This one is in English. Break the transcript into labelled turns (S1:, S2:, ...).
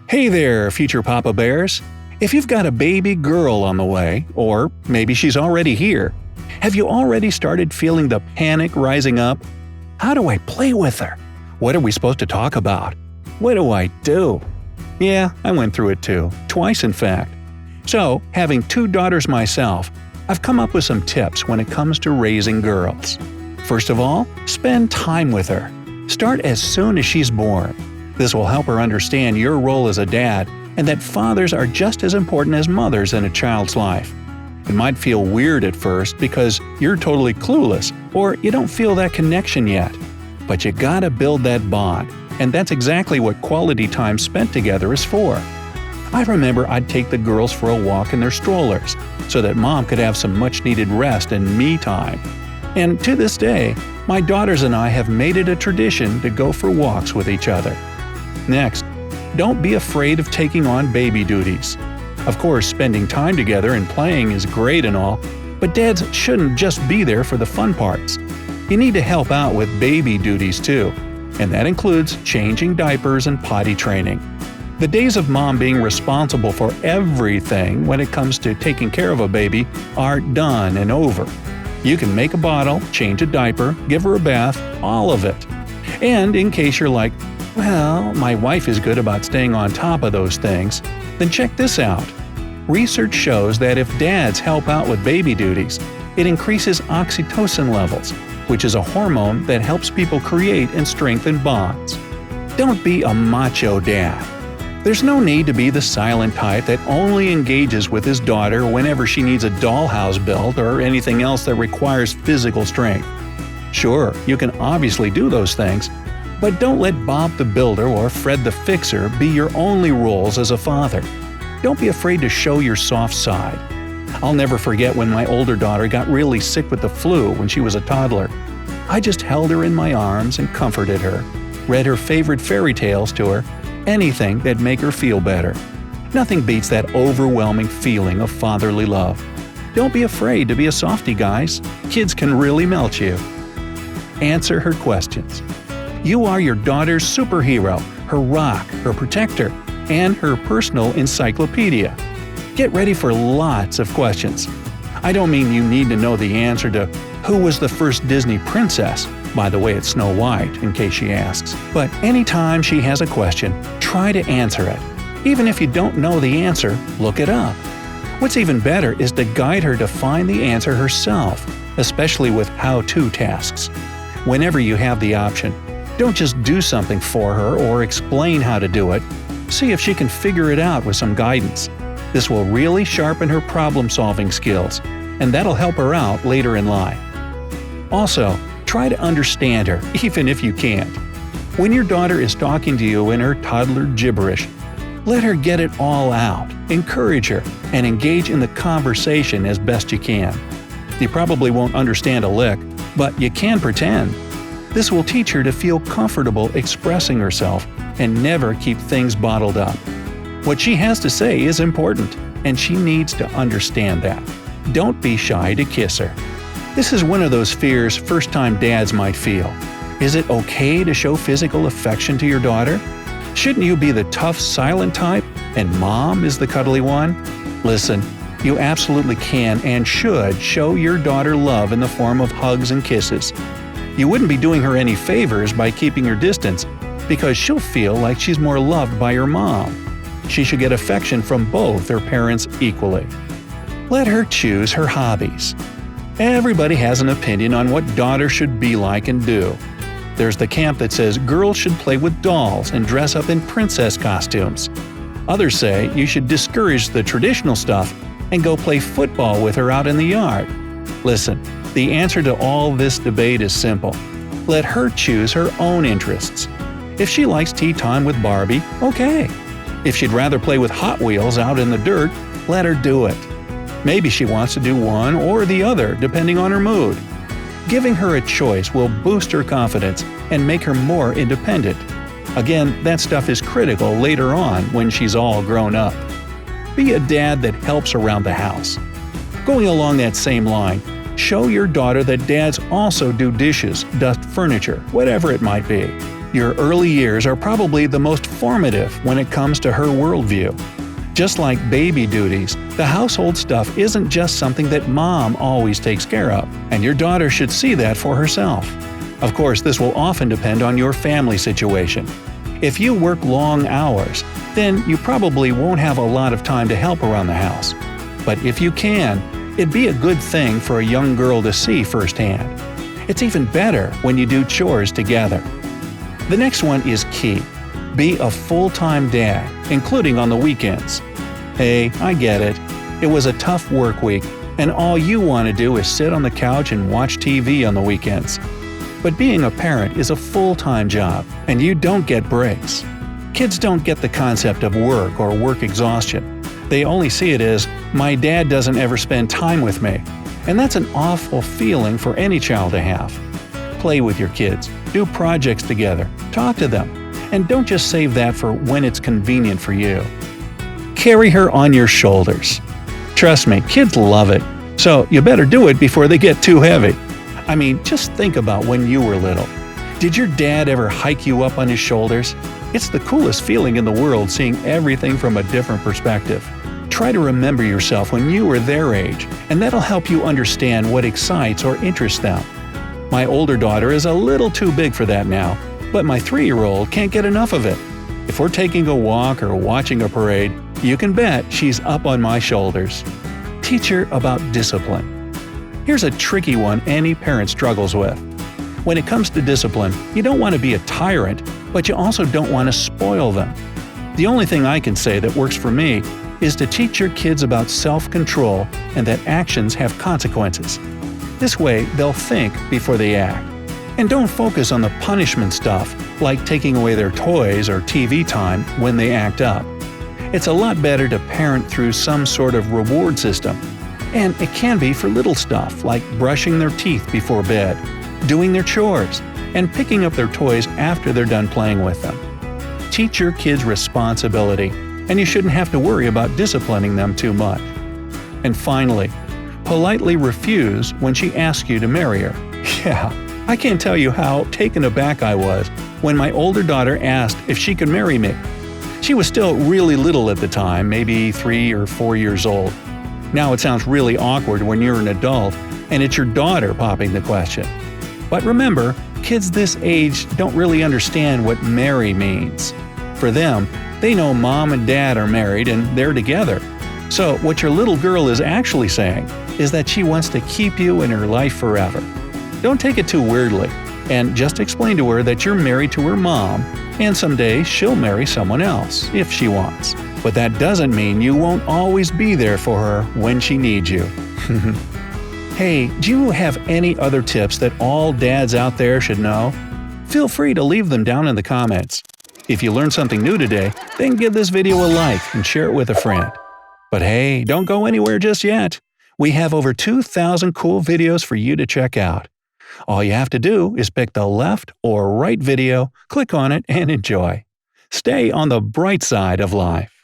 S1: Hey there, future Papa Bears! If you've got a baby girl on the way, or maybe she's already here, have you already started feeling the panic rising up? How do I play with her? What are we supposed to talk about? What do I do? Yeah, I went through it too, twice in fact. So, having 2 daughters myself, I've come up with some tips when it comes to raising girls. First of all, spend time with her. Start as soon as she's born. This will help her understand your role as a dad and that fathers are just as important as mothers in a child's life. It might feel weird at first because you're totally clueless or you don't feel that connection yet. But you gotta build that bond, and that's exactly what quality time spent together is for. I remember I'd take the girls for a walk in their strollers so that mom could have some much-needed rest and me time. And to this day, my daughters and I have made it a tradition to go for walks with each other. Next, don't be afraid of taking on baby duties. Of course, spending time together and playing is great and all, but dads shouldn't just be there for the fun parts. You need to help out with baby duties too, and that includes changing diapers and potty training. The days of mom being responsible for everything when it comes to taking care of a baby are done and over. You can make a bottle, change a diaper, give her a bath, all of it. And in case you're like, well, my wife is good about staying on top of those things, then check this out. Research shows that if dads help out with baby duties, it increases oxytocin levels, which is a hormone that helps people create and strengthen bonds. Don't be a macho dad. There's no need to be the silent type that only engages with his daughter whenever she needs a dollhouse built or anything else that requires physical strength. Sure, you can obviously do those things, but don't let Bob the Builder or Fred the Fixer be your only roles as a father. Don't be afraid to show your soft side. I'll never forget when my older daughter got really sick with the flu when she was a toddler. I just held her in my arms and comforted her, read her favorite fairy tales to her, anything that'd make her feel better. Nothing beats that overwhelming feeling of fatherly love. Don't be afraid to be a softie, guys. Kids can really melt you. Answer her questions. You are your daughter's superhero, her rock, her protector, and her personal encyclopedia. Get ready for lots of questions. I don't mean you need to know the answer to who was the first Disney princess. By the way, it's Snow White, in case she asks. But anytime she has a question, try to answer it. Even if you don't know the answer, look it up. What's even better is to guide her to find the answer herself, especially with how-to tasks. Whenever you have the option, don't just do something for her or explain how to do it. See if she can figure it out with some guidance. This will really sharpen her problem-solving skills, and that'll help her out later in life. Also, try to understand her, even if you can't. When your daughter is talking to you in her toddler gibberish, let her get it all out, encourage her, and engage in the conversation as best you can. You probably won't understand a lick, but you can pretend. This will teach her to feel comfortable expressing herself and never keep things bottled up. What she has to say is important, and she needs to understand that. Don't be shy to kiss her. This is one of those fears first-time dads might feel. Is it okay to show physical affection to your daughter? Shouldn't you be the tough, silent type, and mom is the cuddly one? Listen, you absolutely can and should show your daughter love in the form of hugs and kisses. You wouldn't be doing her any favors by keeping her distance, because she'll feel like she's more loved by her mom. She should get affection from both her parents equally. Let her choose her hobbies. Everybody has an opinion on what daughters should be like and do. There's the camp that says girls should play with dolls and dress up in princess costumes. Others say you should discourage the traditional stuff and go play football with her out in the yard. Listen, the answer to all this debate is simple. Let her choose her own interests. If she likes tea time with Barbie, okay. If she'd rather play with Hot Wheels out in the dirt, let her do it. Maybe she wants to do one or the other, depending on her mood. Giving her a choice will boost her confidence and make her more independent. Again, that stuff is critical later on when she's all grown up. Be a dad that helps around the house. Going along that same line, show your daughter that dads also do dishes, dust furniture, whatever it might be. Your early years are probably the most formative when it comes to her worldview. Just like baby duties, the household stuff isn't just something that mom always takes care of, and your daughter should see that for herself. Of course, this will often depend on your family situation. If you work long hours, then you probably won't have a lot of time to help around the house. But if you can, it'd be a good thing for a young girl to see firsthand. It's even better when you do chores together. The next one is key. Be a full-time dad, including on the weekends. Hey, I get it. It was a tough work week, and all you want to do is sit on the couch and watch TV on the weekends. But being a parent is a full-time job, and you don't get breaks. Kids don't get the concept of work or work exhaustion. They only see it as, my dad doesn't ever spend time with me. And that's an awful feeling for any child to have. Play with your kids, do projects together, talk to them, and don't just save that for when it's convenient for you. Carry her on your shoulders. Trust me, kids love it, so you better do it before they get too heavy. I mean, just think about when you were little. Did your dad ever hike you up on his shoulders? It's the coolest feeling in the world seeing everything from a different perspective. Try to remember yourself when you were their age, and that'll help you understand what excites or interests them. My older daughter is a little too big for that now, but my 3-year-old can't get enough of it. If we're taking a walk or watching a parade, you can bet she's up on my shoulders. Teach her about discipline. Here's a tricky one any parent struggles with. When it comes to discipline, you don't want to be a tyrant, but you also don't want to spoil them. The only thing I can say that works for me is to teach your kids about self-control and that actions have consequences. This way, they'll think before they act. And don't focus on the punishment stuff, like taking away their toys or TV time when they act up. It's a lot better to parent through some sort of reward system. And it can be for little stuff like brushing their teeth before bed, doing their chores, and picking up their toys after they're done playing with them. Teach your kids responsibility, and you shouldn't have to worry about disciplining them too much. And finally, politely refuse when she asks you to marry her. Yeah, I can't tell you how taken aback I was when my older daughter asked if she could marry me. She was still really little at the time, maybe 3 or 4 years old. Now it sounds really awkward when you're an adult and it's your daughter popping the question. But remember, kids this age don't really understand what marry means. For them, they know mom and dad are married and they're together. So what your little girl is actually saying is that she wants to keep you in her life forever. Don't take it too weirdly, and just explain to her that you're married to her mom, and someday she'll marry someone else, if she wants. But that doesn't mean you won't always be there for her when she needs you. Hey, do you have any other tips that all dads out there should know? Feel free to leave them down in the comments. If you learned something new today, then give this video a like and share it with a friend. But hey, don't go anywhere just yet. We have over 2,000 cool videos for you to check out. All you have to do is pick the left or right video, click on it, and enjoy. Stay on the bright side of life.